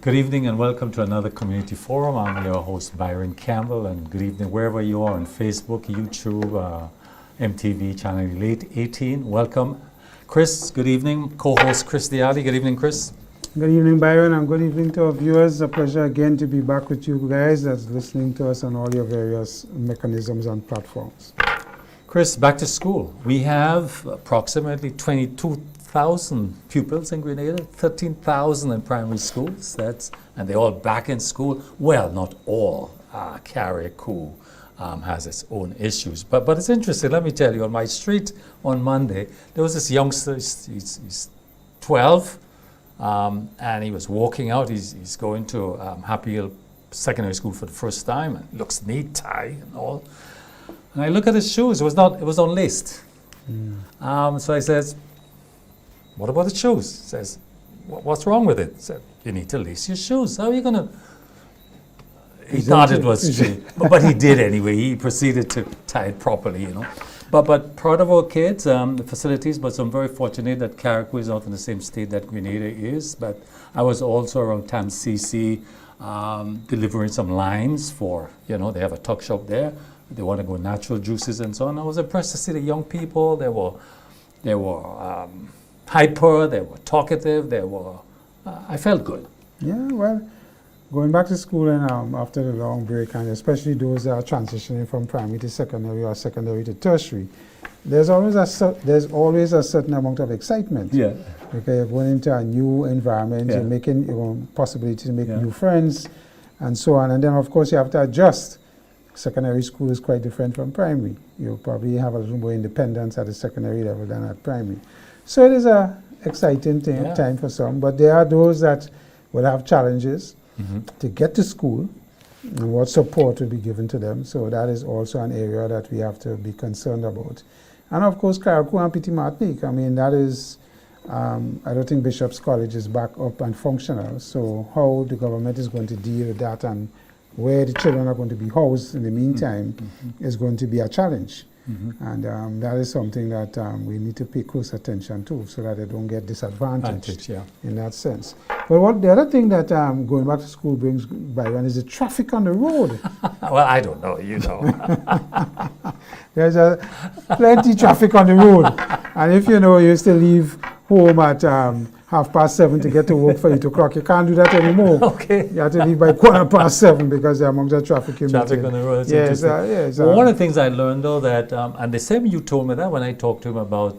Good evening and welcome to another community forum. I'm your host Byron Campbell, and good evening wherever you are on Facebook, YouTube, MTV channel 18. Welcome. Chris, good evening. Co-host Chris Diali. Good evening, Chris. Good evening, Byron, and good evening to our viewers. A pleasure again to be back with you guys that's listening to us on all your various mechanisms and platforms. Chris, back to school. We have approximately 22,000 pupils in Grenada, 13,000 in primary schools. And they're all back in school. Well, not all. Carriacou has its own issues. But it's interesting. Let me tell you, on my street on Monday, there was this youngster. He's 12. And he was walking out. He's going to Happy Hill Secondary School for the first time, and looks neat, tie and all. And I look at his shoes. It was unlaced. So I says, "What about the shoes?" He says, "What's wrong with it?" I said, "You need to lace your shoes. How are you gonna?" He thought it was cheap, but he did anyway. He proceeded to tie it properly, you know. But proud of our kids, the facilities, but I'm very fortunate that Carriacou is not in the same state that Grenada is. But I was also around Tam-CC delivering some lines for, they have a tuck shop there. They want to go natural juices and so on. I was impressed to see the young people. They were hyper, they were talkative, I felt good. Yeah, well, going back to school and after the long break, and especially those that are transitioning from primary to secondary or secondary to tertiary, there's always a certain amount of excitement. Yeah. Okay, you're going into a new environment, Yeah. you're making possibility to make new friends, and so on. And then, of course, you have to adjust. Secondary school is quite different from primary. You probably have a little more independence at the secondary level than at primary. So it is a exciting time for some, but there are those that will have challenges to get to school and what support will be given to them. So that is also an area that we have to be concerned about. And of course, Carriacou and Petit Martinique, I mean, that is, I don't think Bishop's College is back up and functional. So how the government is going to deal with that and where the children are going to be housed in the meantime is going to be a challenge. And that is something that we need to pay close attention to so that they don't get disadvantaged in that sense. But the other thing that going back to school brings, Byron, is the traffic on the road. Well, I don't know, you know. There's plenty traffic on the road. And if you used to leave home at 7:30 to get to work for 8 o'clock, you can't do that anymore. Okay. You have to leave by 7:15 because the amount of traffic you Traffic on the road, that's interesting. Well, one of the things I learned, though, that, and the same you told me that when I talked to him about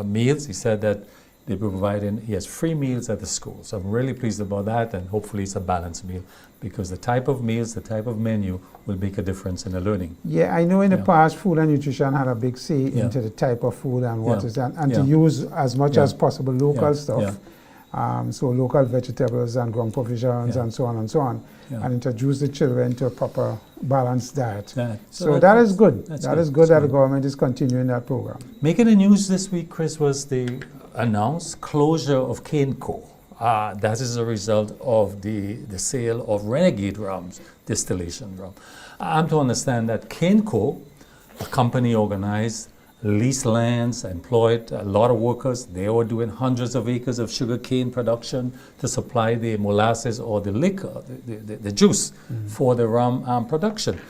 meals, he said that they were providing, he has free meals at the school. So I'm really pleased about that, and hopefully it's a balanced meal, because the type of meals, the type of menu will make a difference in the learning. Yeah, I know in the past, food and nutrition had a big say into the type of food and what is that, and to use as much as possible local stuff. So local vegetables and ground provisions and so on and so on, and introduce the children to a proper balanced diet. So that is good. That is good that the government is continuing that program. Making the news this week, Chris, was the announced closure of Caneco. That is a result of the sale of Renegade rums, distillation rum. I'm to understand that Caneco, a company organized, leased lands, employed a lot of workers. They were doing hundreds of acres of sugar cane production to supply the molasses or the liquor, the juice for the rum production.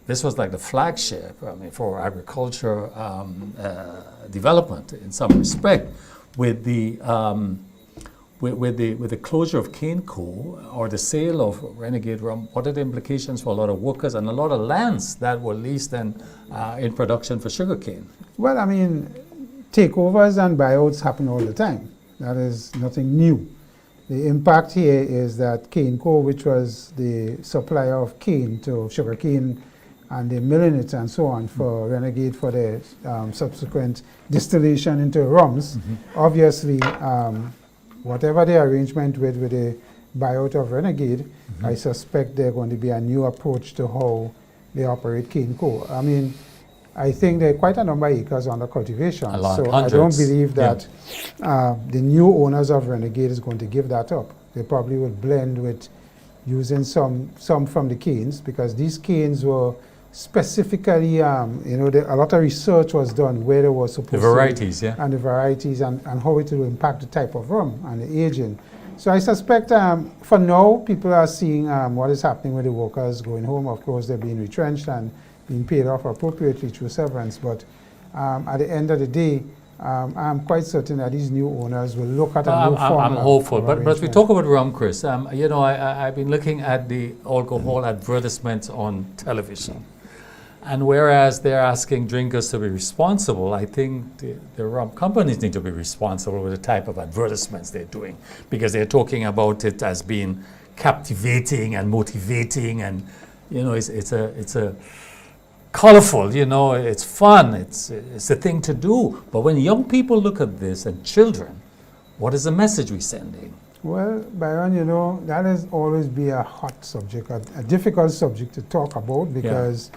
This was like the flagship, for agriculture development in some respect. With the closure of Caneco or the sale of Renegade rum, what are the implications for a lot of workers and a lot of lands that were leased and in production for sugarcane? Well, I mean, takeovers and buyouts happen all the time. That is nothing new. The impact here is that Caneco, which was the supplier of cane to sugarcane and the milling it and so on for Renegade for the subsequent distillation into rums, obviously, whatever the arrangement with the buyout of Renegade, I suspect there's going to be a new approach to how they operate Caneco. I mean, I think there are quite a number of acres under cultivation. A lot, so hundreds. I don't believe that the new owners of Renegade is going to give that up. They probably will blend with using some from the canes, because these canes were specifically, a lot of research was done where they were supposed the varieties, to, and the varieties and how it will impact the type of rum and the aging. So I suspect for now, people are seeing what is happening with the workers going home. Of course, they're being retrenched and being paid off appropriately through severance. But at the end of the day, I'm quite certain that these new owners will look at a new form. I'm hopeful. of But we arrangement. talk about rum, Chris. You know, I've been looking at the alcohol advertisements on television. And whereas they're asking drinkers to be responsible, I think the rum companies need to be responsible with the type of advertisements they're doing, because they're talking about it as being captivating and motivating, and you know, it's a colorful, you know, it's fun, it's a thing to do. But when young people look at this, and children, what is the message we're sending? Well, Byron, you know, that has always been a hot subject, a difficult subject to talk about, because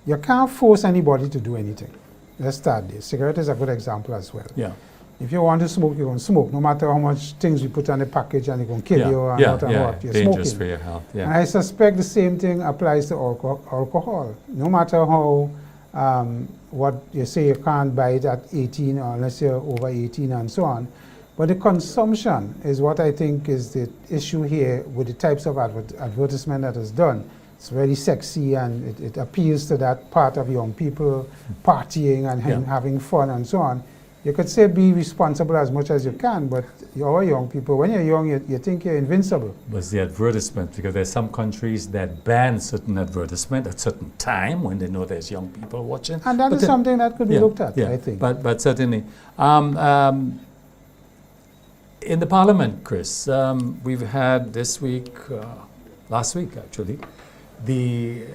you can't force anybody to do anything. Let's start there. Cigarette is a good example as well. Yeah. If you want to smoke, you're going to smoke, no matter how much things you put on the package, and it's going to kill you and what and what. You're dangerous smoking. for your health. And Yeah. I suspect the same thing applies to alcohol. No matter how, what you say you can't buy it at 18 or unless you're over 18 and so on. But the consumption is what I think is the issue here with the types of advertisement that is done. It's very sexy, and it appeals to that part of young people partying and having fun and so on. You could say be responsible as much as you can, but you're young people. When you're young, you think you're invincible. Was the advertisement, because there's some countries that ban certain advertisement at certain time when they know there's young people watching. And that But is then- something that could be looked at, yeah, I think. But certainly. In the Parliament, Chris, we've had this week, last week actually, the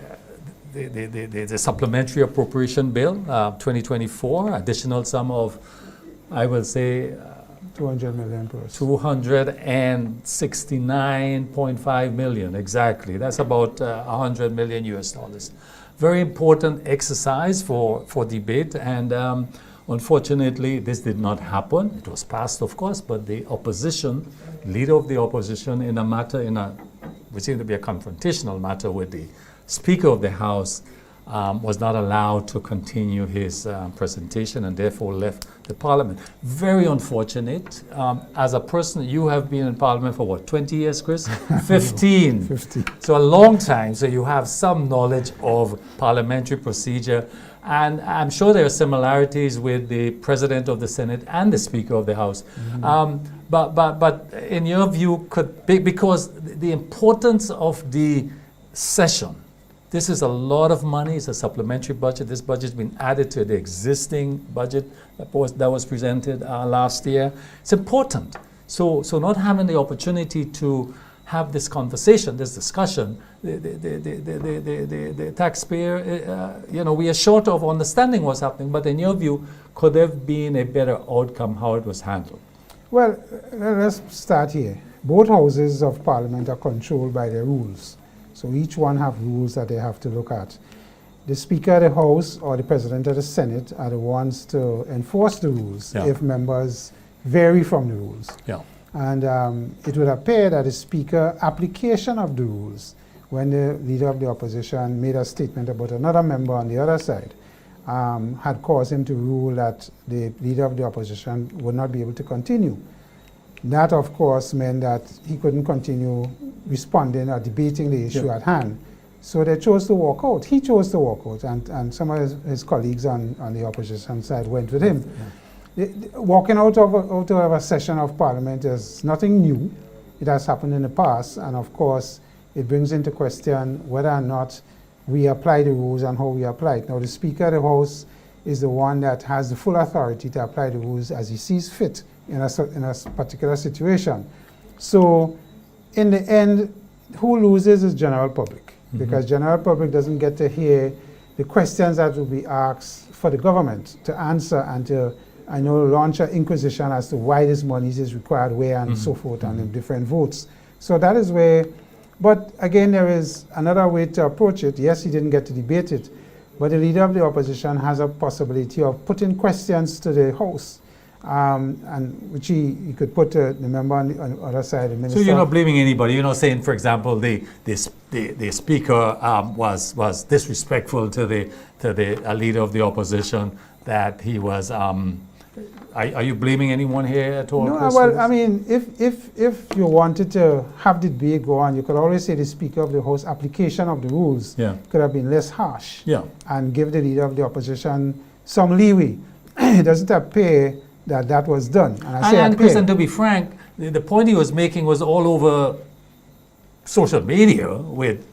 supplementary appropriation bill, 2024, additional sum of, I will say, 200 million plus. 269.5 million, exactly. That's about 100 million US dollars. Very important exercise for debate, and unfortunately, this did not happen. It was passed, of course, but the opposition, leader of the opposition, in a matter, which seemed to be a confrontational matter with the Speaker of the House, was not allowed to continue his presentation, and therefore left the Parliament. Very unfortunate. As a person, you have been in Parliament for what, 20 years, Chris? 15. 50. So a long time, so you have some knowledge of parliamentary procedure. And I'm sure there are similarities with the President of the Senate and the Speaker of the House. But in your view, because the importance of the session, this is a lot of money. It's a supplementary budget. This budget's been added to the existing budget that was presented last year. It's important. So not having the opportunity to have this conversation, this discussion, the taxpayer, we are short of understanding what's happening. But in your view, could there have been a better outcome how it was handled? Well, let's start here. Both houses of Parliament are controlled by their rules. So each one have rules that they have to look at. The Speaker of the House or the President of the Senate are the ones to enforce the rules if members vary from the rules. Yeah. And it would appear that the Speaker application of the rules, when the Leader of the Opposition made a statement about another member on the other side, had caused him to rule that the Leader of the Opposition would not be able to continue. That, of course, meant that he couldn't continue responding or debating the issue at hand. So they chose to walk out. He chose to walk out, and some of his colleagues on the opposition side went with him. Walking out of a session of Parliament is nothing new. It has happened in the past, and of course, it brings into question whether or not we apply the rules and how we apply it. Now, the Speaker of the House is the one that has the full authority to apply the rules as he sees fit in a particular situation. So, in the end, who loses is general public, because general public doesn't get to hear the questions that will be asked for the government to answer and to, launch an inquisition as to why this money is required, where, and so forth, and in different votes. So that is where, but again, there is another way to approach it. Yes, he didn't get to debate it, but the Leader of the Opposition has a possibility of putting questions to the House, and which he could put the member on the other side, the minister. So you're not blaming anybody. You're not saying, for example, the Speaker was disrespectful to the Leader of the Opposition, that he was Are you blaming anyone here at all? No, Chris, well, for I this? mean, if you wanted to have the debate go on, you could always say the Speaker of the House application of the rules Yeah. could have been less harsh Yeah. and give the leader of the opposition some leeway. It doesn't appear that that was done. And I say And Chris, appear. and to be frank, the point he was making was all over social media with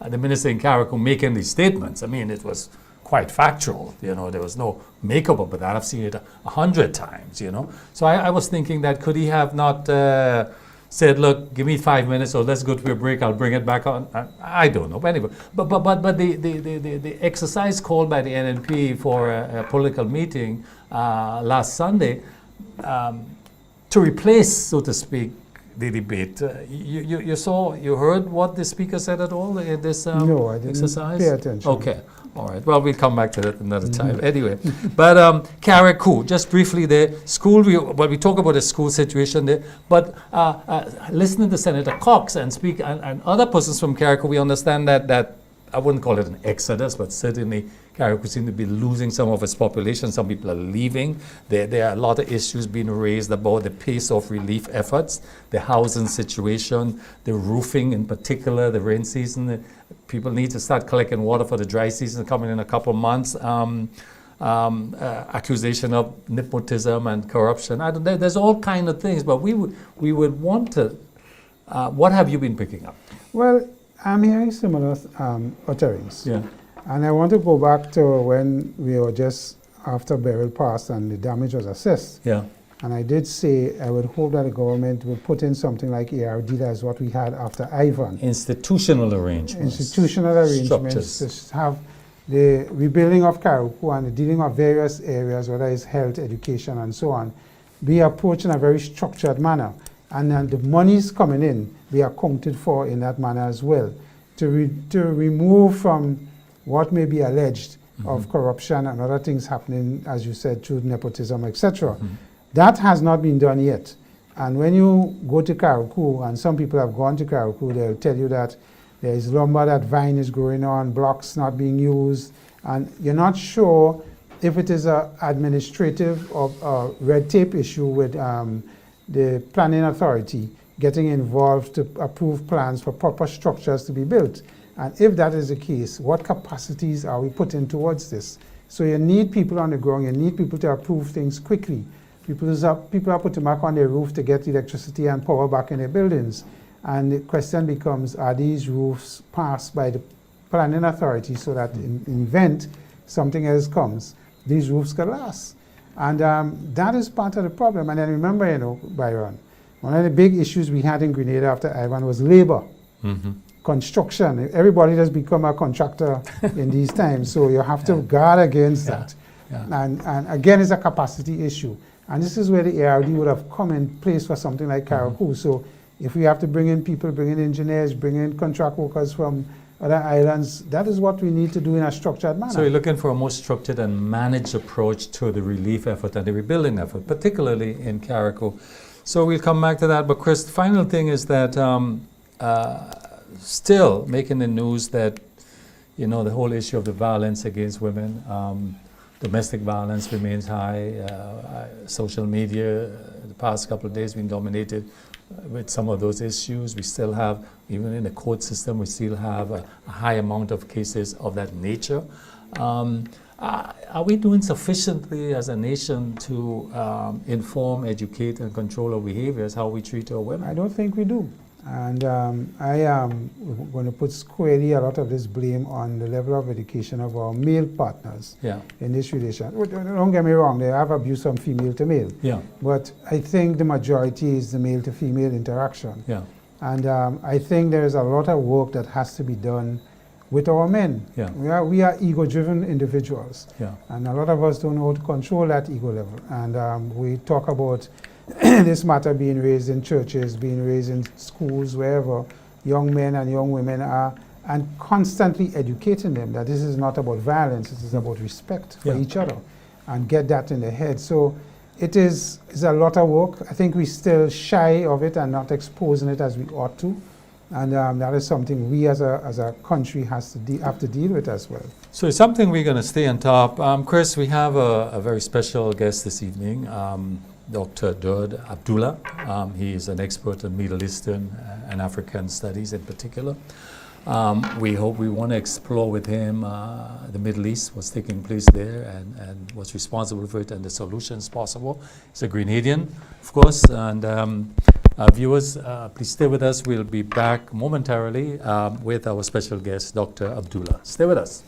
the minister in Carriacou making these statements. I mean, it was quite factual. You know, there was no makeup about that. I've seen it 100 times. You know, so I was thinking that could he have not said, "Look, give me 5 minutes, or let's go to a break. I'll bring it back on." I don't know, but anyway. But the exercise called by the NNP for a political meeting last Sunday to replace, so to speak, the debate. You heard what the speaker said at all in this No, I didn't exercise? pay attention. Okay, all right. Well, we'll come back to that another time. Anyway, but Carriacou, just briefly there, school. We talk about the school situation there, but listening to Senator Cox and and other persons from Carriacou, we understand that I wouldn't call it an exodus, but certainly Carriacou seems to be losing some of its population. Some people are leaving. There are a lot of issues being raised about the pace of relief efforts, the housing situation, the roofing in particular, the rain season. People need to start collecting water for the dry season coming in a couple of months. Accusation of nepotism and corruption. There's all kind of things, but we would want to. What have you been picking up? Well, I'm hearing similar utterings. Yeah. And I want to go back to when we were just after Beryl passed and the damage was assessed. Yeah. And I did say I would hope that the government would put in something like ARD, as what we had after Ivan. Institutional arrangements. Institutional arrangements Structures. to have the rebuilding of Carriacou and the dealing of various areas, whether it's health, education, and so on, be approached in a very structured manner. And then the monies coming in be accounted for in that manner as well. To remove from what may be alleged of corruption and other things happening, as you said, through nepotism, etc. That has not been done yet. And when you go to Carriacou, and some people have gone to Carriacou, they'll tell you that there is lumber that vine is growing on, blocks not being used, and you're not sure if it is an administrative or red tape issue with the planning authority getting involved to approve plans for proper structures to be built. And if that is the case, what capacities are we putting towards this? So you need people on the ground, you need people to approve things quickly. People are putting back on their roof to get electricity and power back in their buildings. And the question becomes, are these roofs passed by the planning authority so that in event something else comes, these roofs can last? And that is part of the problem. And then remember, you know, Byron, one of the big issues we had in Grenada after Ivan was labor. Construction. Everybody has become a contractor in these times, so you have to guard against that. Yeah. And again, it's a capacity issue. And this is where the ARD would have come in place for something like Carriacou. So if we have to bring in people, bring in engineers, bring in contract workers from other islands, that is what we need to do in a structured manner. So you're looking for a more structured and managed approach to the relief effort and the rebuilding effort, particularly in Carriacou. So we'll come back to that. But Chris, the final thing is that still making the news that, you know, the whole issue of the violence against women, domestic violence remains high. Social media, the past couple of days, been dominated with some of those issues. We still have, even in the court system, we still have a high amount of cases of that nature. Are we doing sufficiently as a nation to inform, educate, and control our behaviors, how we treat our women? I don't think we do. And I am going to put squarely a lot of this blame on the level of education of our male partners in this relation. Don't get me wrong, they have abuse from female to male. Yeah. But I think the majority is the male to female interaction. Yeah. And I think there is a lot of work that has to be done with our men. Yeah. We are ego-driven individuals. Yeah. And a lot of us don't know how to control that ego level. And we talk about this matter being raised in churches, being raised in schools, wherever young men and young women are, and constantly educating them that this is not about violence, it is about respect for each other, and get that in their head. So it's a lot of work. I think we're still shy of it and not exposing it as we ought to. And that is something we as a country have to deal with as well. So it's something we're going to stay on top. Chris, we have a very special guest this evening, Dr. Daud Abdullah. He is an expert in Middle Eastern and African studies in particular. We want to explore with him the Middle East, what's taking place there, and what's responsible for it, and the solutions possible. He's a Grenadian, of course, and viewers, please stay with us. We'll be back momentarily with our special guest, Dr. Abdullah. Stay with us.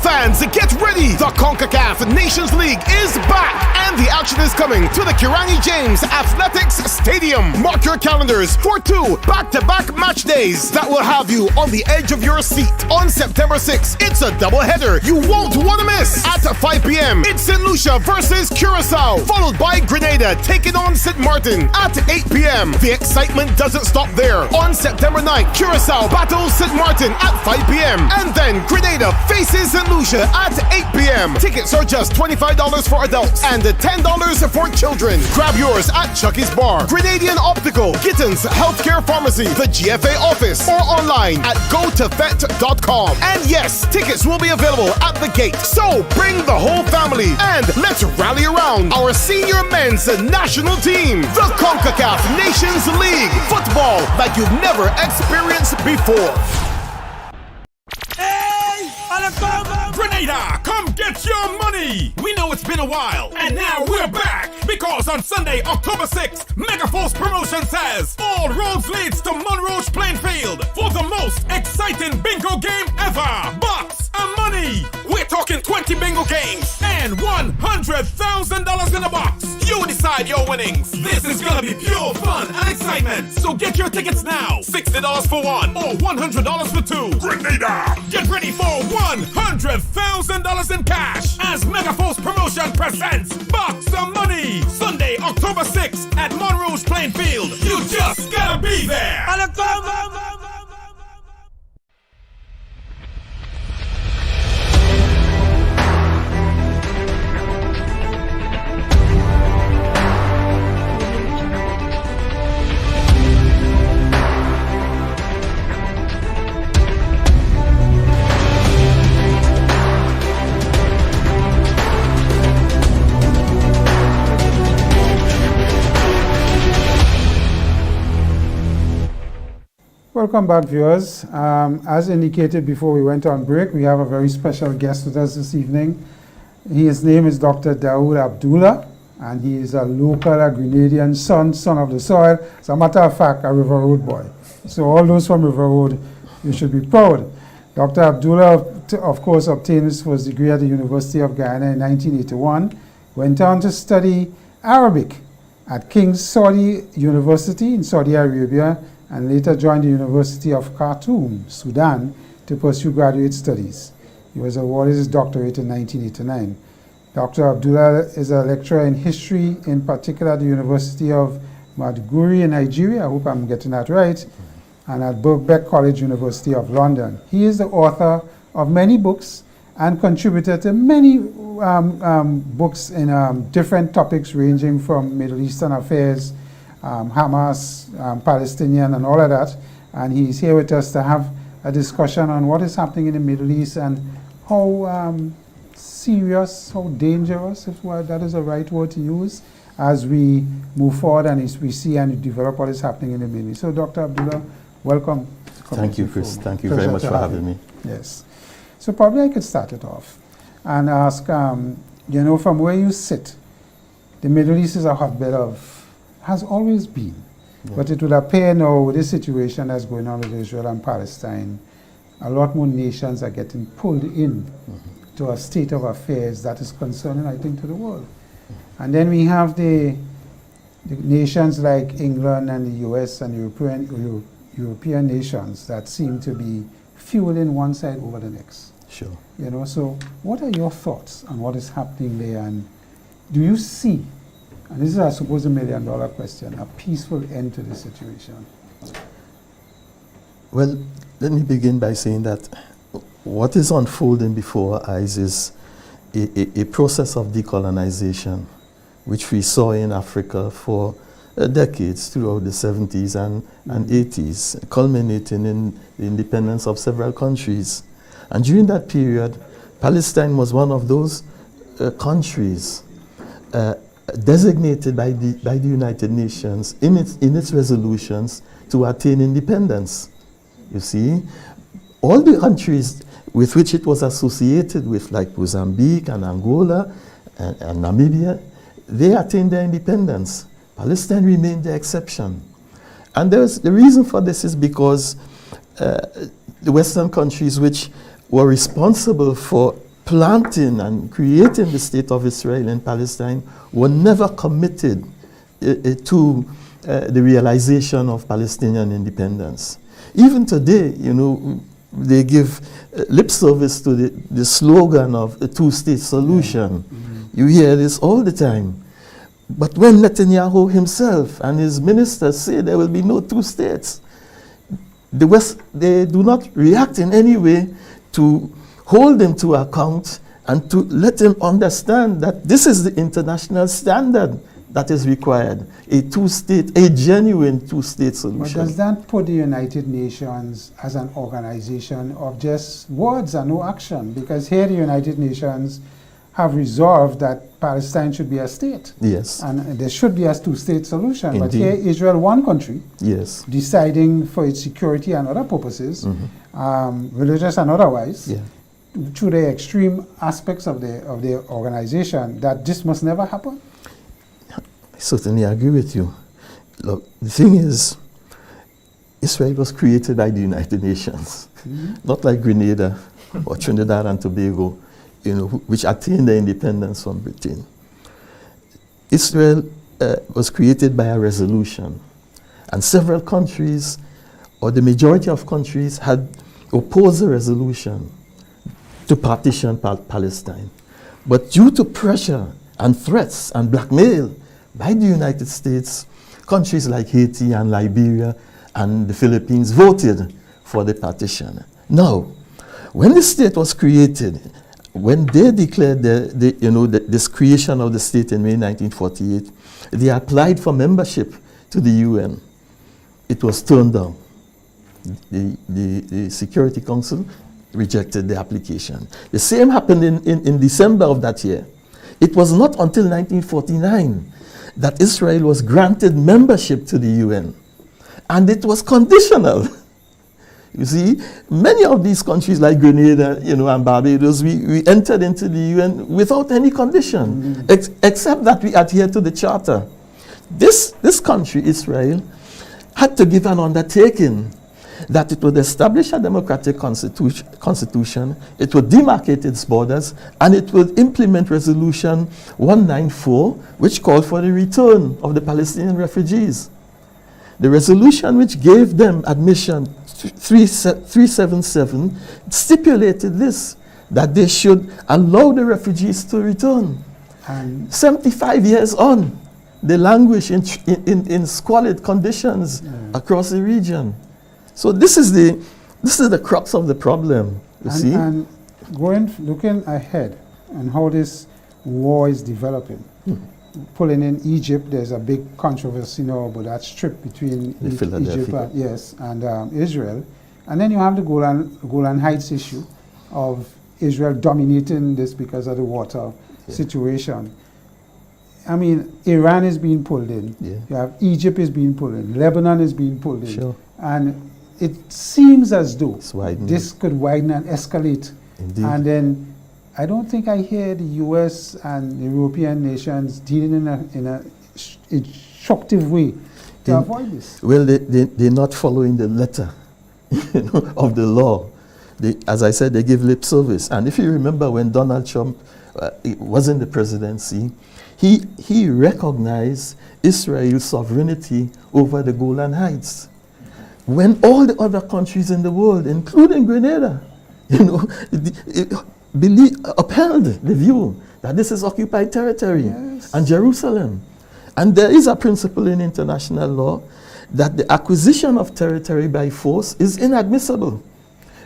Fans, get ready! The CONCACAF Nations League is back, and the action is coming to the Kirani James Athletics Stadium. Mark your calendars for 2 back-to-back match days that will have you on the edge of your seat. On September 6th, it's a doubleheader you won't want to miss. At 5 p.m., it's St. Lucia versus Curacao, followed by Grenada taking on St. Martin at 8 p.m. The excitement doesn't stop there. On September 9th, Curacao battles St. Martin at 5 p.m. and then Grenada faces St. Lucia at 8 p.m. Tickets are just $25 for adults and $10 for children. Grab yours at Chucky's Bar, Grenadian Optical, Gittins Healthcare Pharmacy, the GFA office, or online at gotofet.com. And yes, tickets will be available at the gate. So bring the whole family and let's rally around our senior men's national team. The CONCACAF Nations League. Football like you've never experienced before. Grenada, come get your money! We know it's been a while, and now we're back! Because on Sunday, October 6th, Megaforce Promotion says all roads leads to Monroe Plainfield for the most exciting bingo game ever! Bucks and money! We're talking 20 bingo games and $100,000 in a box! You decide your winnings! This is gonna be pure fun and excitement! So get your tickets now! $60 for one or $100 for two! Grenada! Get ready for $100,000 in cash as Megaforce Promotion presents Bucks and Money! Sunday, October 6th at Monroe Plainfield. You just gotta be there! Welcome back, viewers. As indicated before we went on break, we have a very special guest with us this evening. His name is Dr. Daud Abdullah, and he is a local Grenadian son of the soil. As a matter of fact, a River Road boy. So all those from River Road, you should be proud. Dr. Abdullah, of course, obtained his first degree at the University of Guyana in 1981, went on to study Arabic at King's Saudi University in Saudi Arabia, and later joined the University of Khartoum, Sudan, to pursue graduate studies. He was awarded his doctorate in 1989. Dr. Abdullah is a lecturer in history, in particular at the University of Maiduguri in Nigeria, I hope I'm getting that right, and at Birkbeck College, University of London. He is the author of many books and contributed to many books in different topics ranging from Middle Eastern affairs, Hamas, Palestinian, and all of that. And he's here with us to have a discussion on what is happening in the Middle East and how serious, how dangerous, if that is the right word to use, as we move forward and as we see and develop what is happening in the Middle East. So, Dr. Abdullah, welcome. Thank you, Chris. Thank you very much for having me. Yes. So probably I could start it off and ask, you know, from where you sit, the Middle East is a hotbed of, has always been, but it would appear now with this situation that's going on with Israel and Palestine, a lot more nations are getting pulled in to a state of affairs that is concerning, I think, to the world. And then we have the nations like England and the US and European nations that seem to be fueling one side over the next. Sure. You know, so what are your thoughts on what is happening there, and do you see, and this is I suppose $1 million question, a peaceful end to the situation? Well, let me begin by saying that what is unfolding before our eyes is a process of decolonization, which we saw in Africa for decades throughout the 70s and 80s, culminating in the independence of several countries. And during that period, Palestine was one of those countries designated by the United Nations in its resolutions to attain independence. You see, all the countries with which it was associated with, like Mozambique and Angola and Namibia, they attained their independence. Palestine remained the exception. And the reason for this is because the Western countries which were responsible for planting and creating the state of Israel in Palestine were never committed to the realization of Palestinian independence. Even today, you know, they give lip service to the slogan of the two-state solution. You hear this all the time. But when Netanyahu himself and his ministers say there will be no two states, the West, they do not react in any way to hold him to account and to let him understand that this is the international standard that is required, a genuine two-state solution. But does that put the United Nations as an organization of just words and no action? Because here the United Nations have resolved that Palestine should be a state. Yes. And there should be a two-state solution. Indeed. But here Israel, one country, yes, deciding for its security and other purposes, religious and otherwise, through the extreme aspects of the organization, that this must never happen? I certainly agree with you. Look, the thing is, Israel was created by the United Nations, not like Grenada or Trinidad and Tobago, you know, which attained their independence from Britain. Israel was created by a resolution, and several countries, or the majority of countries, had opposed the resolution to partition Palestine. But due to pressure and threats and blackmail by the United States, countries like Haiti and Liberia and the Philippines voted for the partition. Now, when the state was created, when they declared this creation of the state in May 1948, they applied for membership to the UN. It was turned down. The Security Council rejected the application. The same happened in December of that year. It was not until 1949 that Israel was granted membership to the UN. And it was conditional. You see, many of these countries like Grenada, you know, and Barbados, we entered into the UN without any condition, except that we adhere to the charter. This country, Israel, had to give an undertaking that it would establish a democratic constitution, it would demarcate its borders, and it would implement Resolution 194, which called for the return of the Palestinian refugees. The resolution which gave them admission, 377, stipulated this, that they should allow the refugees to return. And 75 years on, they languish in squalid conditions across the region. So this is the crux of the problem, you see? And looking ahead and how this war is developing, pulling in Egypt, there's a big controversy now about that strip between Egypt and Israel. And then you have the Golan Heights issue of Israel dominating this because of the water situation. I mean, Iran is being pulled in. Yeah. You have Egypt is being pulled in. Lebanon is being pulled in. Sure. And it seems as though It's widening. this could widen and escalate. Indeed. And then I don't think I hear the US and the European nations dealing in a instructive way to avoid this. Well, they're not following the letter of the law. As I said, they give lip service. And if you remember when Donald Trump was in the presidency, he recognized Israel's sovereignty over the Golan Heights. When all the other countries in the world, including Grenada, upheld the view that this is occupied territory, and Jerusalem. And there is a principle in international law that the acquisition of territory by force is inadmissible.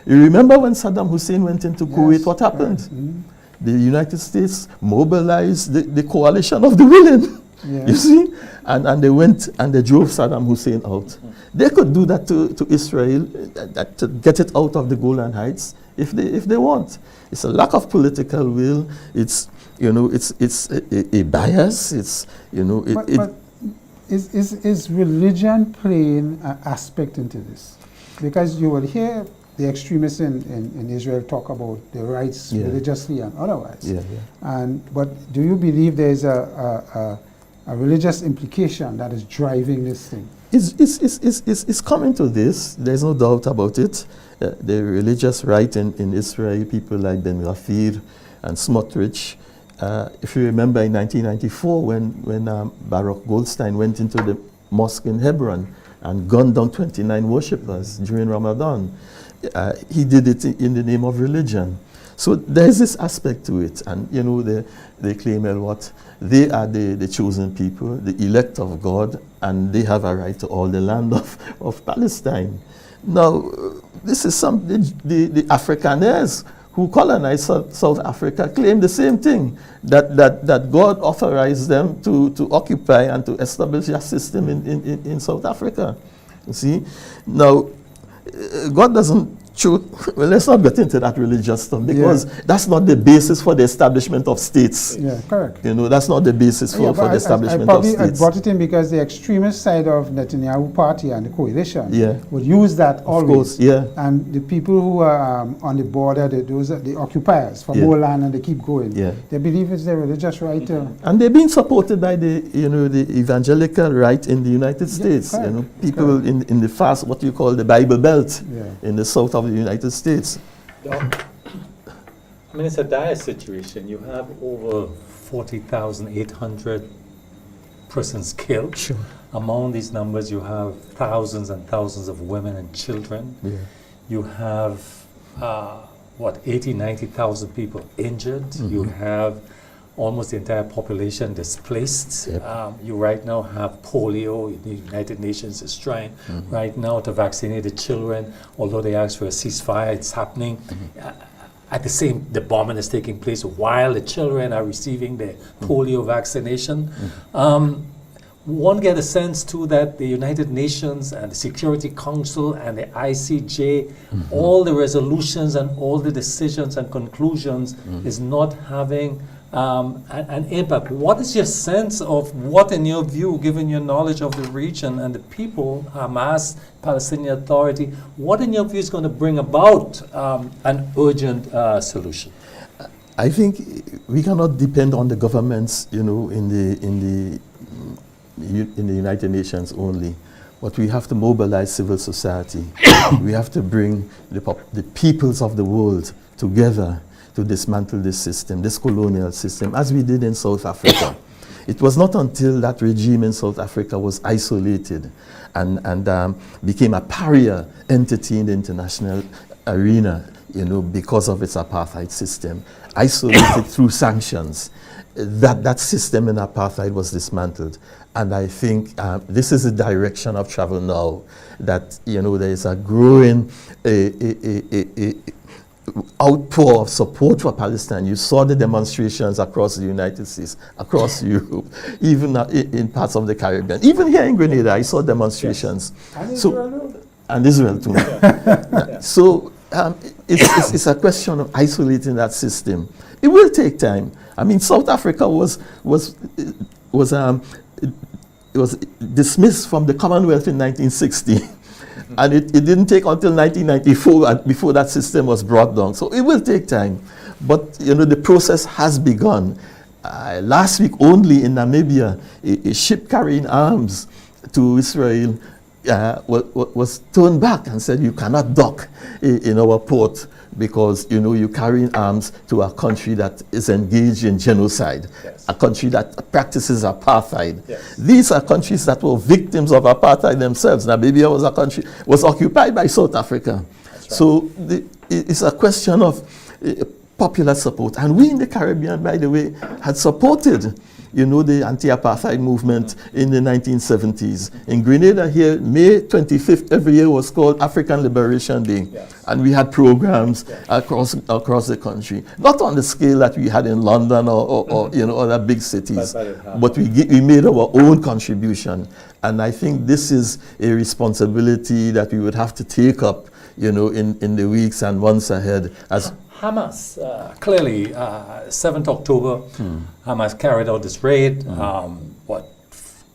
You remember when Saddam Hussein went into Kuwait, what happened? The United States mobilized the coalition of the willing, you see? And they went and they drove Saddam Hussein out. They could do that to Israel, to get it out of the Golan Heights if they want. It's a lack of political will. It's it's a bias. It's But is religion playing an aspect into this? Because you will hear the extremists in Israel talk about their rights religiously and otherwise. But do you believe there is a religious implication that is driving this thing? It's coming to this. There's no doubt about it. The religious right in Israel, people like Ben Gvir and Smotrich. If you remember in 1994 when Baruch Goldstein went into the mosque in Hebron and gunned down 29 worshippers during Ramadan, he did it in the name of religion. So there's this aspect to it. And they claim, well, what? They are the chosen people, the elect of God, and they have a right to all the land of Palestine. Now, this is something the Afrikaners who colonized South Africa claim the same thing, that God authorized them to occupy and to establish a system in South Africa. You see? Now, God doesn't well, let's not get into that religious stuff, because that's not the basis for the establishment of states. Yeah, correct. That's not the basis for the establishment of states. I brought it in because the extremist side of Netanyahu party and the coalition would use that always. Of course, And the people who are on the border, those are the occupiers for more land, and they keep going. They believe it's their religious right to... And they're being supported by the evangelical right in the United States. People in the fast, what you call the Bible Belt, in the south of the United States. I mean, it's a dire situation. You have over 40,800 persons killed. Sure. Among these numbers, you have thousands and thousands of women and children. You have, 90,000 people injured. You have almost the entire population displaced. You right now have polio. The United Nations is trying right now to vaccinate the children. Although they asked for a ceasefire, it's happening. At the bombing is taking place while the children are receiving the polio vaccination. One get a sense too that the United Nations and the Security Council and the ICJ, all the resolutions and all the decisions and conclusions is not having an impact. What is your sense of what, in your view, given your knowledge of the region and the people, Hamas, Palestinian Authority, what in your view is going to bring about an urgent solution? I think we cannot depend on the governments, in the United Nations only. But we have to mobilize civil society. We have to bring the peoples of the world together to dismantle this system, this colonial system, as we did in South Africa. It was not until that regime in South Africa was isolated and became a pariah entity in the international arena, because of its apartheid system, isolated through sanctions, that system in apartheid was dismantled. And I think this is the direction of travel now, that there is a growing outpour of support for Palestine. You saw the demonstrations across the United States, across Europe, even in parts of the Caribbean. Even here in Grenada, I saw demonstrations. And So, Israel, And Israel too. So it's a question of isolating that system. It will take time. I mean, South Africa was dismissed from the Commonwealth in 1960. And it didn't take until 1994 before that system was brought down. So it will take time. But, you know, the process has begun. Last week only in Namibia, a ship carrying arms to Israel was turned back and said, you cannot dock in our port because, you know, you're carrying arms to a country that is engaged in genocide, a country that practices apartheid. These are countries that were victims of apartheid themselves. Namibia was occupied by South Africa. Right. So it's a question of popular support. And we in the Caribbean, by the way, had supported, you know, the anti-apartheid movement in the 1970s. In Grenada here, May 25th every year was called African Liberation Day. And we had programs across the country. Not on the scale that we had in London or you know, other big cities. But we made our own contribution. And I think this is a responsibility that we would have to take up, you know, in the weeks and months ahead. As Hamas, clearly, 7th October, Hamas carried out this raid.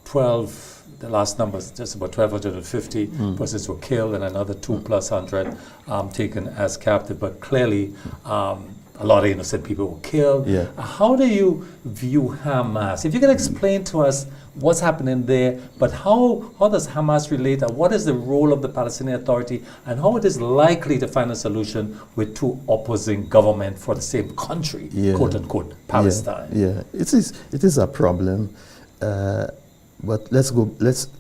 12, the last numbers, just about 1,250 persons were killed and another 200+ taken as captive. But clearly, a lot of innocent people were killed. How do you view Hamas? If you can explain to us what's happening there, but how does Hamas relate, and what is the role of the Palestinian Authority, and how it is likely to find a solution with two opposing governments for the same country, quote unquote, Palestine? It is a problem, but let's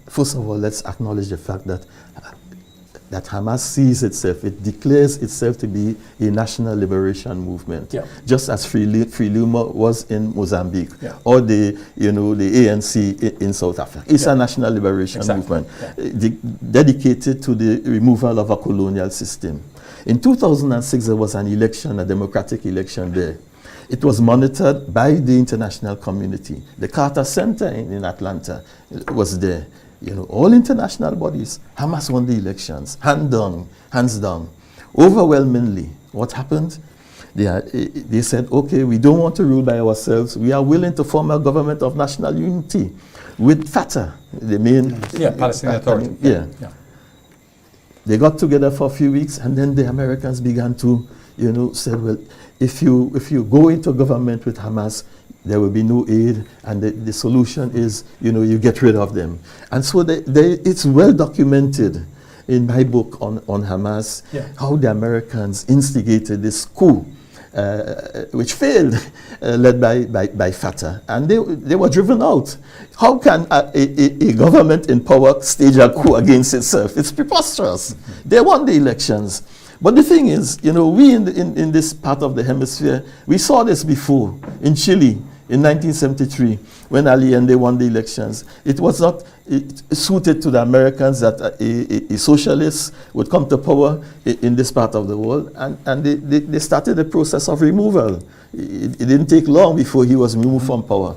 first of all, let's acknowledge the fact that Hamas sees itself, it declares itself to be a national liberation movement, just as Frelimo was in Mozambique, or the ANC in South Africa. It's a national liberation movement dedicated to the removal of a colonial system. In 2006, there was an election, a democratic election there. It was monitored by the international community. The Carter Center in Atlanta was there. You know, all international bodies. Hamas won the elections, hands down. Overwhelmingly, what happened? They said, okay, we don't want to rule by ourselves. We are willing to form a government of national unity with Fatah, the main Palestinian Authority. They got together for a few weeks, and then the Americans began to, you know, say, well, if you go into government with Hamas, there will be no aid, and the solution is, you know, you get rid of them. And so it's well documented in my book on Hamas, how the Americans instigated this coup, which failed, led by Fatah. And they were driven out. How can a government in power stage a coup against itself? It's preposterous. They won the elections. But the thing is, you know, we in this part of the hemisphere, we saw this before in Chile in 1973 when Allende won the elections. It was not suited to the Americans that a socialist would come to power in this part of the world, and they started the process of removal. It didn't take long before he was removed from power.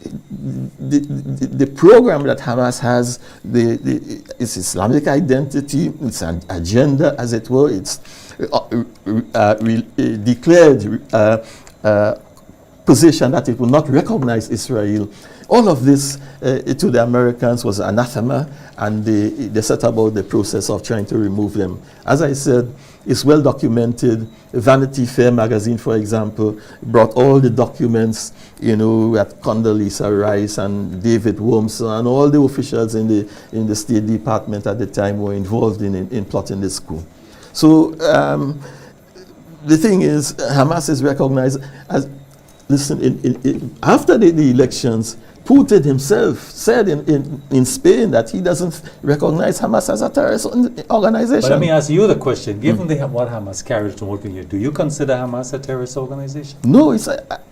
The program that Hamas has, its Islamic identity, its an agenda, as it were, its declared position that it will not recognize Israel. All of this to the Americans was anathema, and they set about the process of trying to remove them. As I said, it's well documented. Vanity Fair magazine, for example, brought all the documents, you know, at Condoleezza Rice and David Wormser and all the officials in the State Department at the time were involved in plotting this coup. So the thing is, Hamas is recognized as, listen, after the elections, Putin himself said in Spain that he doesn't recognize Hamas as a terrorist organization. But let me ask you the question. Given what Hamas carried to what you do you consider Hamas a terrorist organization? No,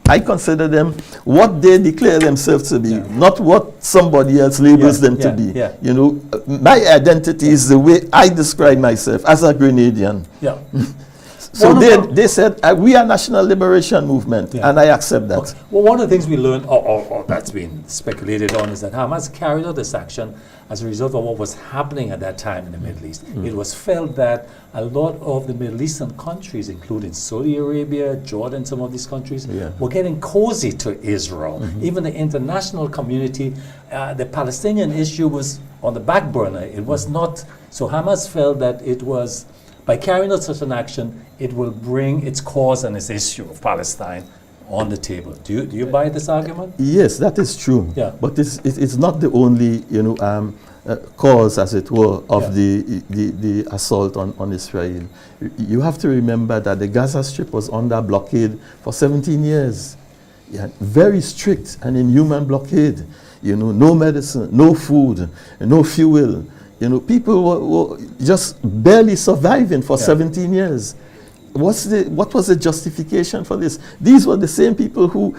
I consider them what they declare themselves to be, not what somebody else labels them to be. You know, my identity is the way I describe myself as a Grenadian. So they said, we are National Liberation Movement, and I accept that. Okay. Well, one of the things we learned, or that's been speculated on, is that Hamas carried out this action as a result of what was happening at that time in the Middle East. It was felt that a lot of the Middle Eastern countries, including Saudi Arabia, Jordan, some of these countries, were getting cozy to Israel. Even the international community, the Palestinian issue was on the back burner. It was not, so Hamas felt that it was, by carrying out such an action, it will bring its cause and its issue of Palestine on the table. Do you buy this argument? Yes, that is true. Yeah. But it's not the only cause, as it were, of the assault on Israel. You have to remember that the Gaza Strip was under blockade for 17 years. Yeah, very strict and inhuman blockade. No medicine, no food, no fuel. People were just barely surviving for 17 years. What was the justification for this? These were the same people who,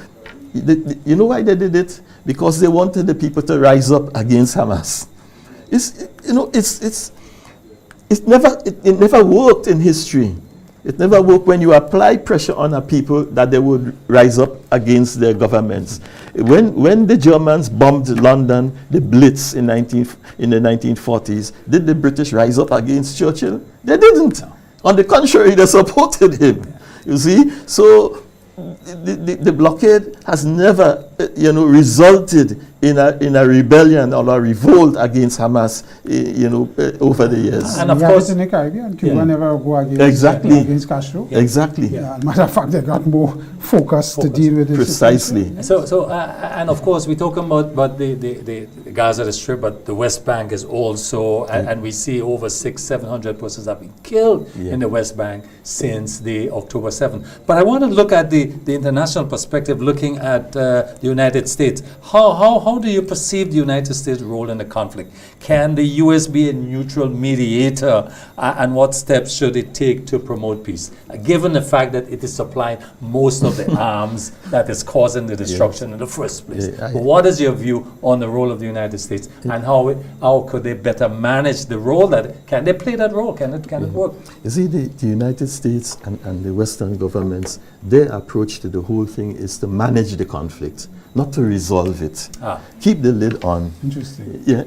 you know why they did it? Because they wanted the people to rise up against Hamas. It never worked in history. It never worked when you apply pressure on a people that they would rise up against their governments. When the Germans bombed London, the Blitz in the 1940s, did the British rise up against Churchill? They didn't. On the contrary, they supported him. You see, so the blockade has never, resulted in a rebellion or a revolt against Hamas, over the years. And of course, in the Caribbean, Cuba never go against Castro. Exactly. Yeah, matter of fact, they got more focus to deal with it. Precisely. So and of course, we talk about the Gaza, the Strip, but the West Bank is also, and we see over 600-700 persons have been killed in the West Bank since the October 7th. But I want to look at the international perspective, looking at the United States. How do you perceive the United States' role in the conflict? Can the U.S. be a neutral mediator, and what steps should it take to promote peace, given the fact that it is supplying most of the arms that is causing the destruction in the first place? But what is your view on the role of the United States, and how could they better manage the role? Can they play that role? Can it work? You see, the United States and the Western governments, their approach to the whole thing is to manage the conflict, not to resolve it. Keep the lid on. Interesting. Yeah,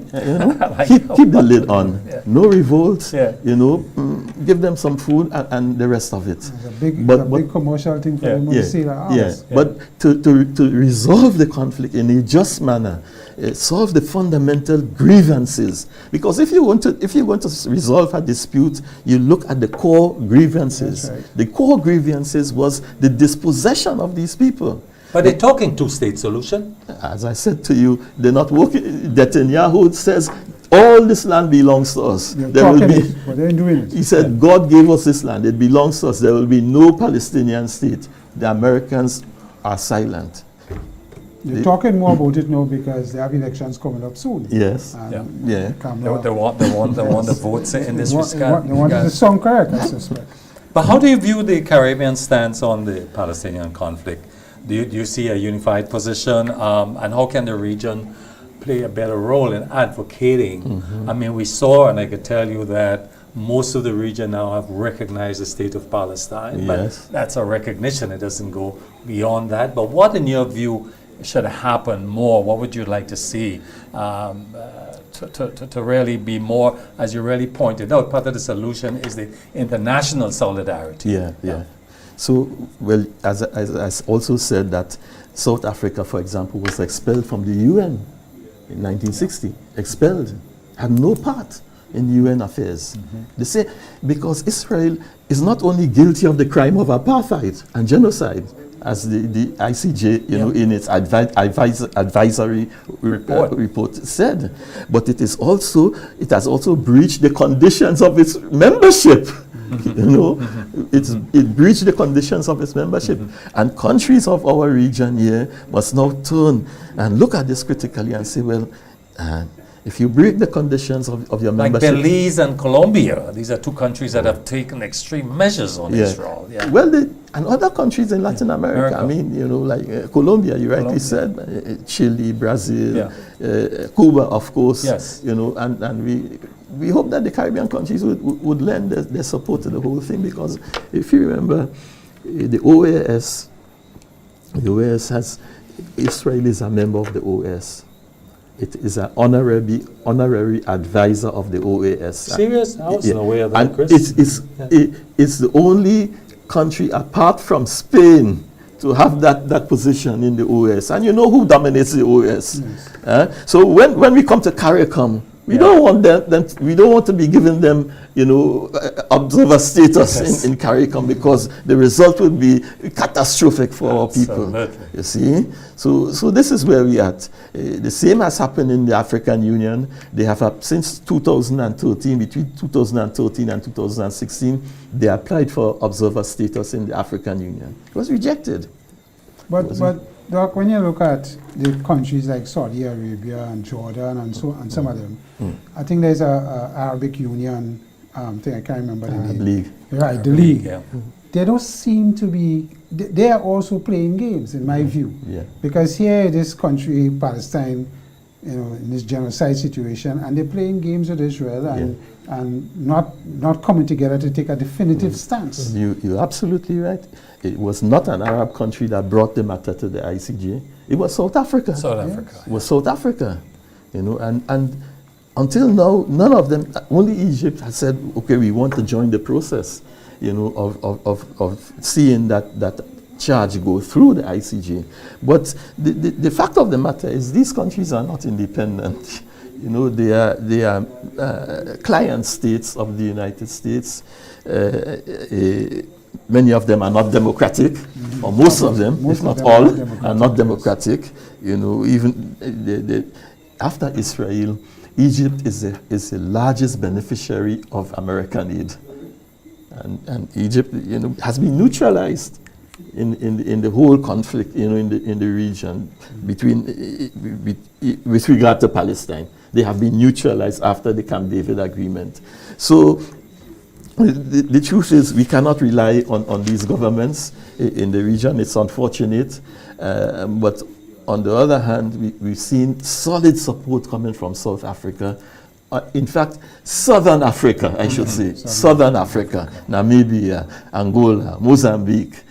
keep the lid on. No revolt. Give them some food and the rest of it. It's a big commercial thing for them to see that. But to resolve the conflict in a just manner, solve the fundamental grievances. Because if you want to resolve a dispute, you look at the core grievances. That's right. The core grievances was the dispossession of these people. But they're talking two-state solution. As I said to you, they're not working. Netanyahu says all this land belongs to us. But they're doing it. He said, God gave us this land. It belongs to us. There will be no Palestinian state. The Americans are silent. They're talking more about it now because they have elections coming up soon. Yes. They want the votes in this regard. They want the song correct, I suspect. But how do you view the Caribbean stance on the Palestinian conflict? Do you see a unified position? And how can the region play a better role in advocating? I mean, we saw, and I could tell you that most of the region now have recognized the state of Palestine. But that's a recognition. It doesn't go beyond that. But what, in your view, should happen more? What would you like to see to really be more, as you really pointed out, part of the solution is the international solidarity. So, well, as I also said that South Africa, for example, was expelled from the UN in 1960, expelled, had no part in UN affairs. They say, because Israel is not only guilty of the crime of apartheid and genocide, as the ICJ, in its advisory report said, but it has also breached the conditions of its membership. It breached the conditions of its membership, and countries of our region here must now turn and look at this critically and say, well, if you break the conditions of your membership, like Belize and Colombia, these are two countries that have taken extreme measures on Israel. Well, and other countries in Latin America. I mean, like Colombia, you rightly said, Chile, Brazil, Cuba, of course. And we hope that the Caribbean countries would lend their support to the whole thing, because if you remember, the OAS has, Israel is a member of the OAS. It is an honorary advisor of the OAS. Serious? I wasn't aware of that, and Chris. it's the only country apart from Spain to have that position in the OAS. And you know who dominates the OAS. Yes. So when we come to CARICOM, we don't want them, we don't want to be giving them, observer status in CARICOM, because the result would be catastrophic for our people. You see? So this is where we are at. The same has happened in the African Union. They have, since 2013, between 2013 and 2016, they applied for observer status in the African Union. It was rejected. But Doc, when you look at the countries like Saudi Arabia and Jordan and some of them, I think there's a Arabic Union thing, I can't remember the name. League. Right, the league. Yeah. They don't seem to be, they are also playing games, in my view. Yeah. Because here, this country, Palestine, in this genocide situation, and they're playing games with Israel and not coming together to take a definitive stance. You're absolutely right. It was not an Arab country that brought the matter to the ICJ. It was South Africa. South Africa. It was South Africa, and until now, none of them, only Egypt has said, okay, we want to join the process, of seeing that charge go through the ICJ. But the fact of the matter is these countries are not independent. They are client states of the United States. Many of them are not democratic, or most of them, if not all, are not democratic. Even after Israel, Egypt is the largest beneficiary of American aid, and Egypt, has been neutralized in the whole conflict, in the region with regard to Palestine. They have been neutralized after the Camp David agreement. So the truth is, we cannot rely on these governments in the region. It's unfortunate, but on the other hand, we've seen solid support coming from South Africa. In fact, Southern Africa, I should say, Southern Africa, Namibia, Angola, Mozambique,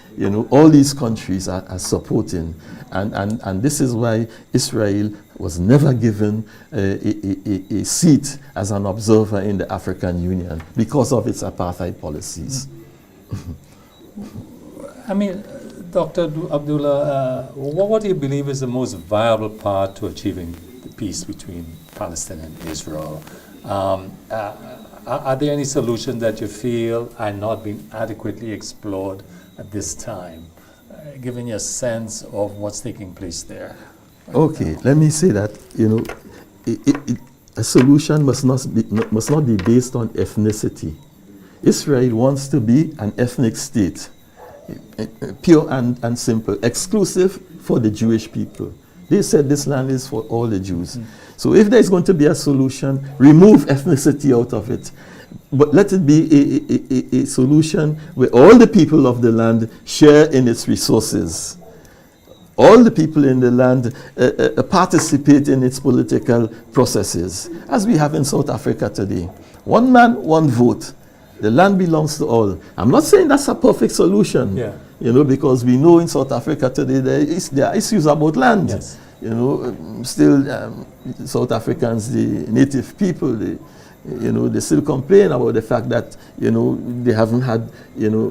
all these countries are supporting. And this is why Israel was never given a seat as an observer in the African Union, because of its apartheid policies. I mean, Dr. Abdullah, what do you believe is the most viable path to achieving the peace between Palestine and Israel? Are there any solutions that you feel are not being adequately explored at this time, giving you a sense of what's taking place there? Okay, let me say that a solution must not be based on ethnicity. Israel wants to be an ethnic state, pure and simple, exclusive for the Jewish people. They said this land is for all the Jews. So if there's going to be a solution, remove ethnicity out of it. But let it be a solution where all the people of the land share in its resources. All the people in the land participate in its political processes, as we have in South Africa today. One man, one vote. The land belongs to all. I'm not saying that's a perfect solution, because we know in South Africa today there are issues about land. Yes. Still South Africans, the native people, they still complain about the fact that, they haven't had,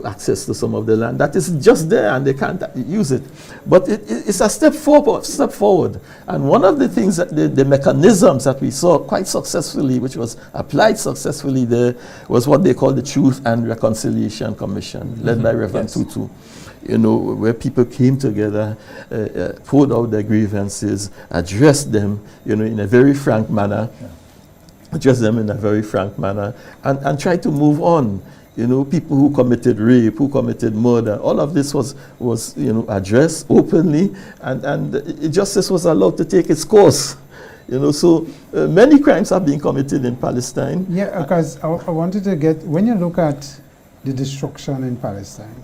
access to some of the land that is just there and they can't use it. But it's a step forward. And one of the things that the mechanisms that we saw quite successfully, which was applied successfully there, was what they call the Truth and Reconciliation Commission, led by Reverend Tutu. Where people came together, poured out their grievances, addressed them, in a very frank manner. And try to move on. People who committed rape, who committed murder, all of this was addressed openly, and justice was allowed to take its course. So many crimes have been committed in Palestine. Yeah, because I wanted to get, when you look at the destruction in Palestine,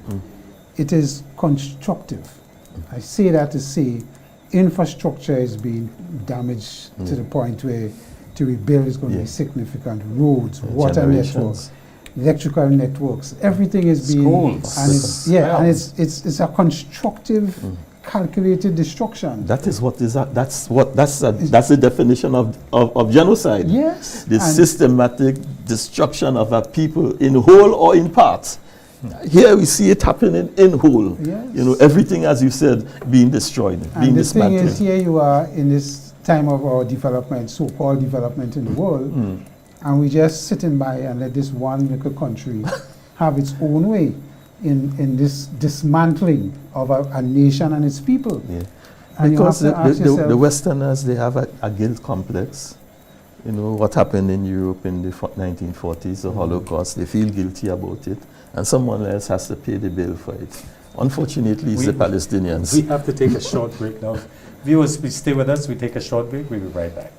it is constructive. I say that to say infrastructure is being damaged to the point where to rebuild is going to be significant. Roads, water networks, electrical networks, everything is being schools, and it's a constructive, calculated destruction. That is what is that's the definition of genocide. Yes, the systematic destruction of a people in whole or in part. Here we see it happening in whole. Yes. You know, everything, as you said, being destroyed, being dismantled. And the thing is, here you are in this time of our development, so-called development in the world, and we just sitting by and let this one little country have its own way in this dismantling of a nation and its people. Yeah. And because you have to ask yourself, the Westerners, they have a guilt complex. You know, what happened in Europe in the 1940s, the Holocaust, they feel guilty about it, and someone else has to pay the bill for it. Unfortunately, it's the Palestinians. We have to take a short break now. Viewers, please stay with us. We take a short break. We'll be right back.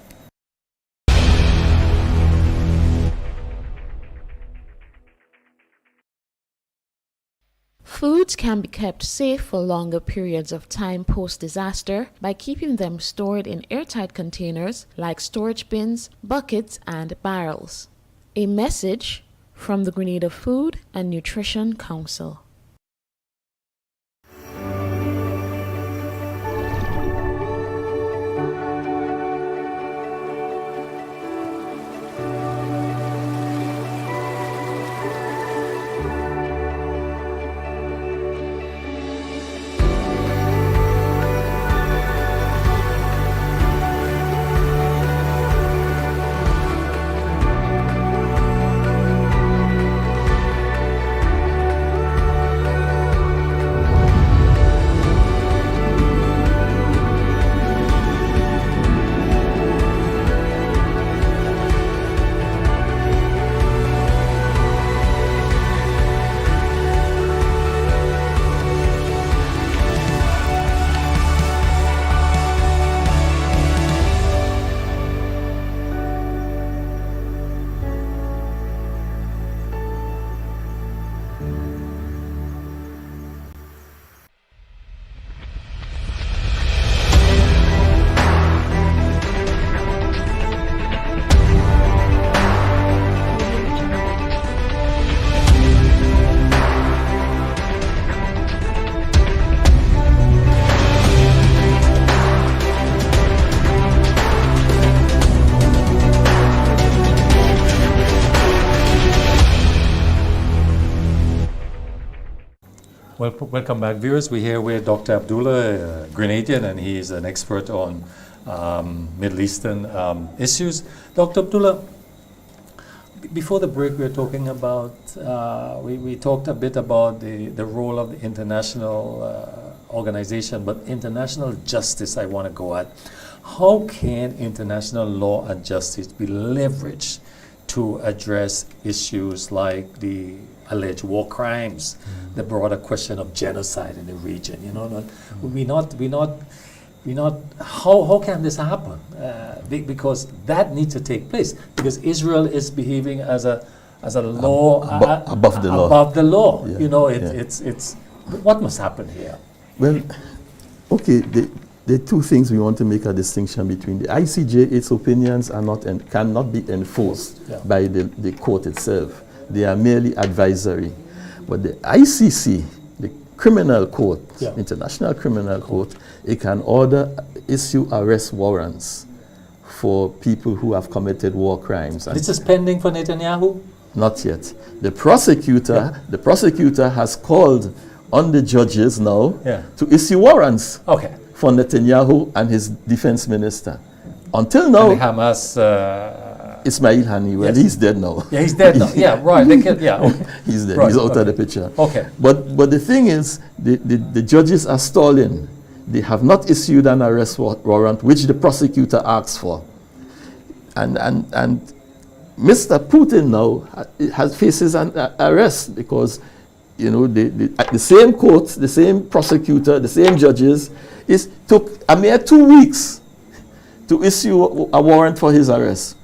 Foods can be kept safe for longer periods of time post-disaster by keeping them stored in airtight containers like storage bins, buckets, and barrels. A message from the Grenada Food and Nutrition Council. Welcome back, viewers. We're here with Dr. Abdullah, Grenadian, and he's an expert on Middle Eastern issues. Dr. Abdullah, before the break, we were talking about, we talked a bit about the role of the international organization, but international justice I want to go at. How can international law and justice be leveraged to address issues like the alleged war crimes, the broader question of genocide in the region? You know, how can this happen? Because that needs to take place. Because Israel is behaving as a law above the law. Above the law. Yeah. You know, Yeah. it's what must happen here? Well, okay. The two things we want to make a distinction between. The ICJ, its opinions are not and cannot be enforced by the court itself. They are merely advisory. But the ICC, the criminal court, International Criminal Court, it can issue arrest warrants for people who have committed war crimes. This is pending for Netanyahu? Not yet. The prosecutor has called on the judges now to issue warrants for Netanyahu and his defense minister. Until now, and the Hamas Ismail Hani, well, he's dead now. Yeah, he's dead now. Yeah, right. They can, he's dead. Right, he's out of the picture. Okay. But the thing is, the judges are stalling. They have not issued an arrest warrant, which the prosecutor asked for. And Mr. Putin now faces an arrest because, you know, the same court, the same prosecutor, the same judges, took a mere 2 weeks to issue a warrant for his arrest.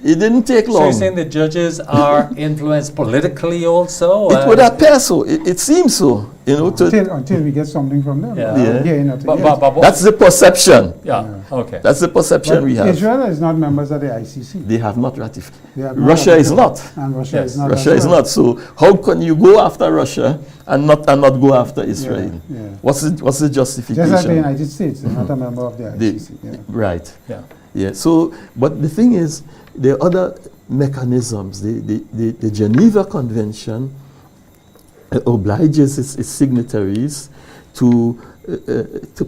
It didn't take So long. you're saying the judges are influenced politically also? It would appear so. It seems so. You know, Until we get something from them. Yeah. that's the perception. Yeah, okay. That's the perception But we have. Israel is not members of the ICC. They have not ratified. They have not Russia is ratified. not. And Russia Yes. is not. Russia as is well. not. So how can you go after Russia and not go after Israel? Yeah. What's the justification? Just like the United States, they're not a member of the ICC. Yeah. Right. Yeah. Yeah. So, but the thing is, there are other mechanisms. The Geneva Convention obliges its signatories to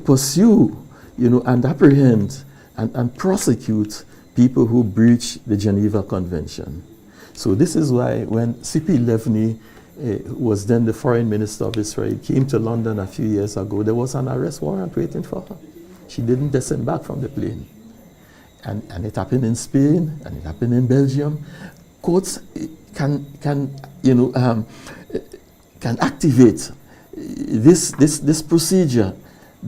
pursue, you know, and apprehend and prosecute people who breach the Geneva Convention. So this is why when Tzipi Livni was then the foreign minister of Israel, came to London a few years ago, there was an arrest warrant waiting for her. She didn't disembark from the plane. And it happened in Spain, and it happened in Belgium. Courts can activate this procedure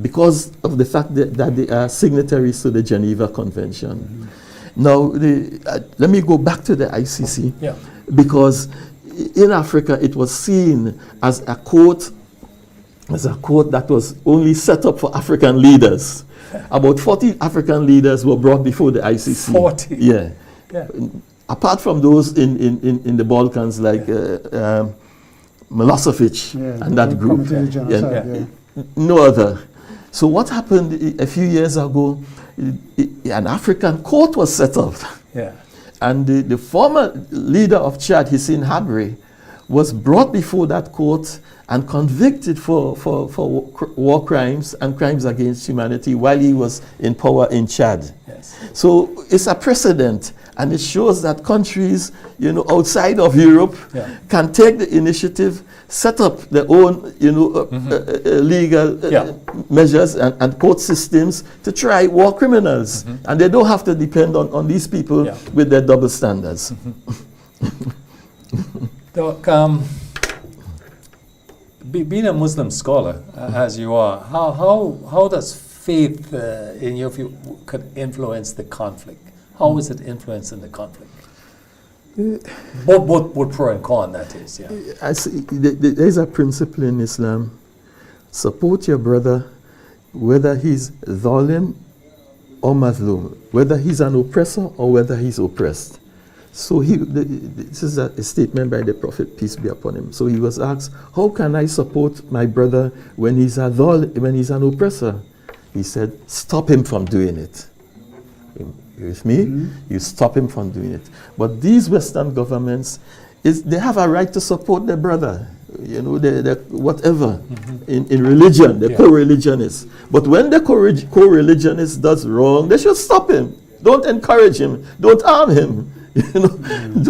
because of the fact that they are signatories to the Geneva Convention. Mm-hmm. Now, let me go back to the ICC, because in Africa it was seen as a court that was only set up for African leaders. About 40 African leaders were brought before the ICC. 40? Yeah. Apart from those in the Balkans, like Milosevic and that group. No other. So what happened a few years ago, an African court was set up. Yeah. And the former leader of Chad, Hissène Habré, was brought before that court and convicted for war crimes and crimes against humanity while he was in power in Chad. Yes. So it's a precedent, and it shows that countries, you know, outside of Europe can take the initiative, set up their own, you know, legal measures and court systems to try war criminals, and they don't have to depend on these people with their double standards. Doc, being a Muslim scholar, as you are, how does faith, in your view, could influence the conflict? How is it influencing the conflict? Both pro and con, that is, yeah. I see, there's a principle in Islam: support your brother, whether he's zalim or mazlum, whether he's an oppressor or whether he's oppressed. So this is a statement by the Prophet, peace be upon him. So he was asked, how can I support my brother when he's an oppressor? He said, stop him from doing it. You with me? You stop him from doing it. But these Western governments, they have a right to support their brother, you know, whatever, in religion, the co-religionist. But when the co-religionist does wrong, they should stop him. Don't encourage him. Don't harm him. Don't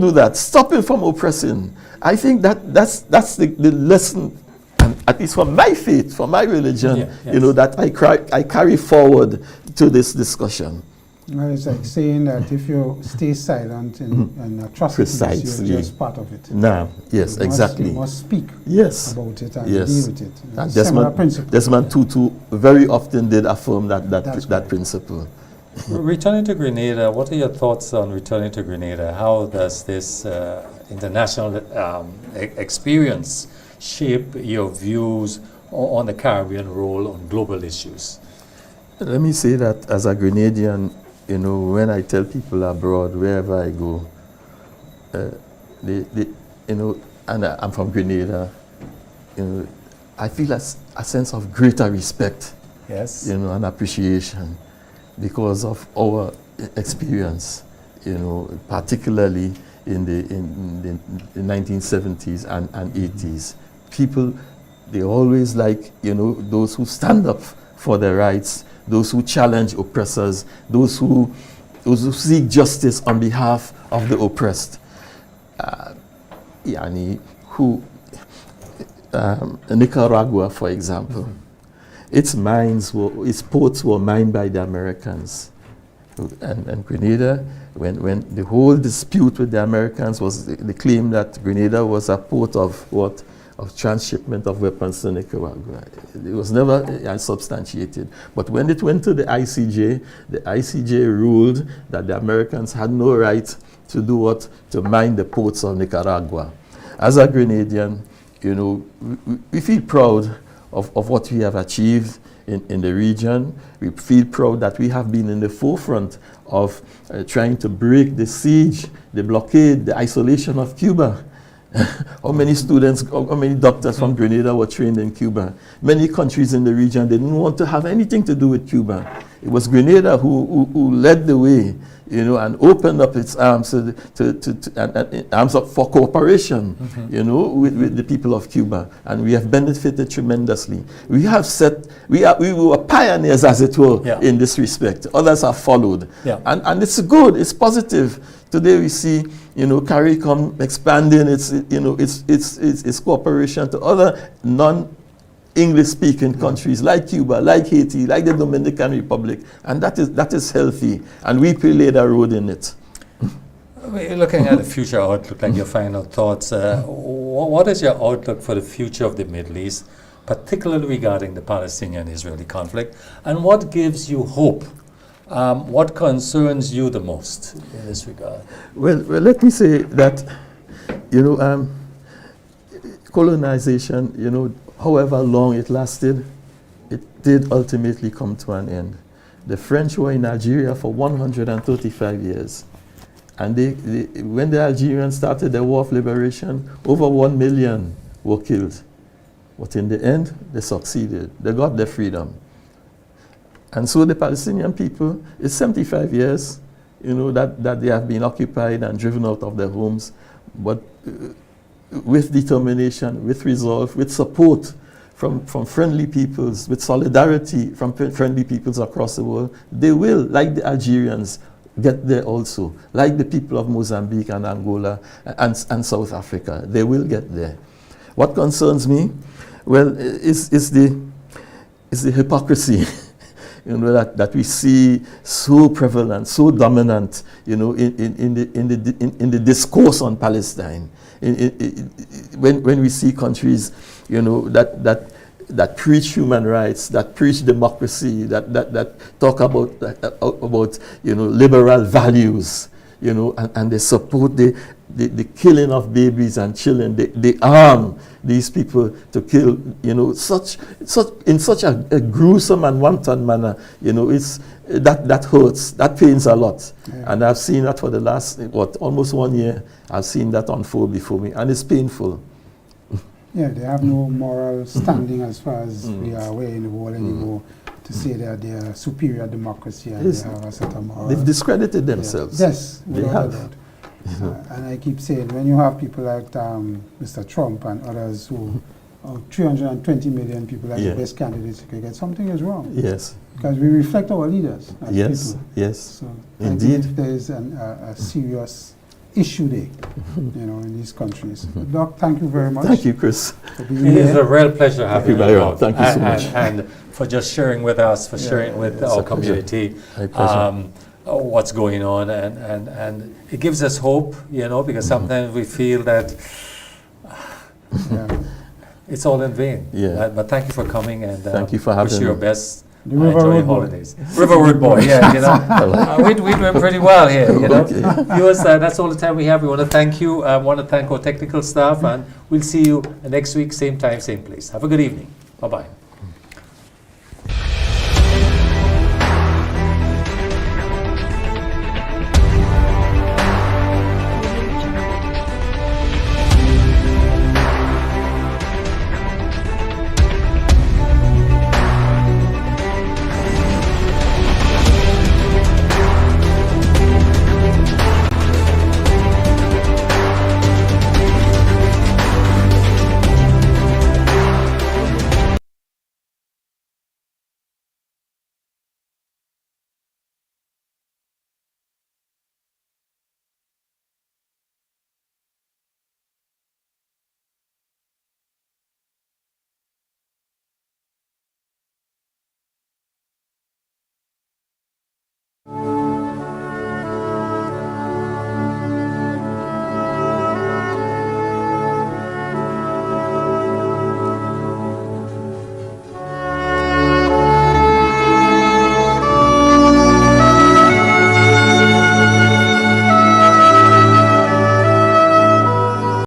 do that. Stop him from oppressing. I think that's the lesson, at least for my faith, for my religion, you know, that I carry forward to this discussion. Well, it's like saying that if you stay silent in atrocities, you're just part of it. No, yes, exactly. You must speak about it and deal with it. And Similar principle. Desmond Tutu very often did affirm that principle. Returning to Grenada, what are your thoughts on returning to Grenada? How does this international experience shape your views on the Caribbean role on global issues? Let me say that as a Grenadian, you know, when I tell people abroad, wherever I go, you know, and I'm from Grenada, you know, I feel a sense of greater respect, you know, and appreciation, because of our experience, you know, particularly in the 1970s and 80s. People, they always like, you know, those who stand up for their rights, those who challenge oppressors, those who seek justice on behalf of the oppressed. Nicaragua, for example, its ports were mined by the Americans. And Grenada, when the whole dispute with the Americans was the claim that Grenada was a port of what? of transshipment of weapons to Nicaragua. It was never unsubstantiated. But when it went to the ICJ ruled that the Americans had no right to do what? To mine the ports of Nicaragua. As a Grenadian, you know, we feel proud of what we have achieved in the region. We feel proud that we have been in the forefront of trying to break the siege, the blockade, the isolation of Cuba. How many students, how many doctors from Grenada were trained in Cuba? Many countries in the region didn't want to have anything to do with Cuba. It was Grenada who led the way, you know, and opened up its arms arms up for cooperation, you know, with the people of Cuba, and we have benefited tremendously. We have we were pioneers, as it were, in this respect. Others have followed, and it's good, it's positive. Today we see, you know, CARICOM expanding its, you know, its cooperation to other non-English-speaking countries like Cuba, like Haiti, like the Dominican Republic, and that is healthy, and we played a role in it. Looking at the future outlook, like your final thoughts, what is your outlook for the future of the Middle East, particularly regarding the Palestinian-Israeli conflict, and what gives you hope? What concerns you the most in this regard? Well, let me say that, you know, colonization, you know, however long it lasted, it did ultimately come to an end. The French were in Algeria for 135 years. And when the Algerians started their war of liberation, over 1 million were killed. But in the end, they succeeded. They got their freedom. And so the Palestinian people, it's 75 years, you know, that they have been occupied and driven out of their homes. But with determination, with resolve, with support from friendly peoples, with solidarity from friendly peoples across the world, they will, like the Algerians, get there also. Like the people of Mozambique and Angola and South Africa, they will get there. What concerns me, well, is the hypocrisy. You know, that we see so prevalent, so dominant, you know, in the discourse on Palestine. When we see countries, you know, that preach human rights, that preach democracy, that talk about you know, liberal values, you know, and they support the killing of babies and children. They arm these people to kill, you know, in such a gruesome and wanton manner. You know, that hurts, that pains a lot. Yeah. And I've seen that for the last, almost 1 year. I've seen that unfold before me, and it's painful. Yeah, they have no moral standing as far as we are aware in the world anymore to say that they are superior democracy and they have a certain moral. They've discredited themselves. Yes, they have. And I keep saying, when you have people like Mr. Trump and others who 320 million people as the best candidates you can get, something is wrong. Yes. Because we reflect our leaders as people. Yes, so indeed. I think there is a serious issue there, you know, in these countries. Doc, thank you very much. Thank you, Chris. It is a real pleasure having you. Thank you so much. And for just sharing with us, for sharing with our community what's going on, and it gives us hope, you know, because sometimes we feel that it's all in vain. Yeah. But thank you for coming, and thank you for having me. Wish you your best. Enjoy your holidays. Riverwood Boy, yeah, you know. We're doing pretty well here, you know. Viewers, that's all the time we have. We want to thank you. I want to thank our technical staff, and we'll see you next week, same time, same place. Have a good evening. Bye-bye.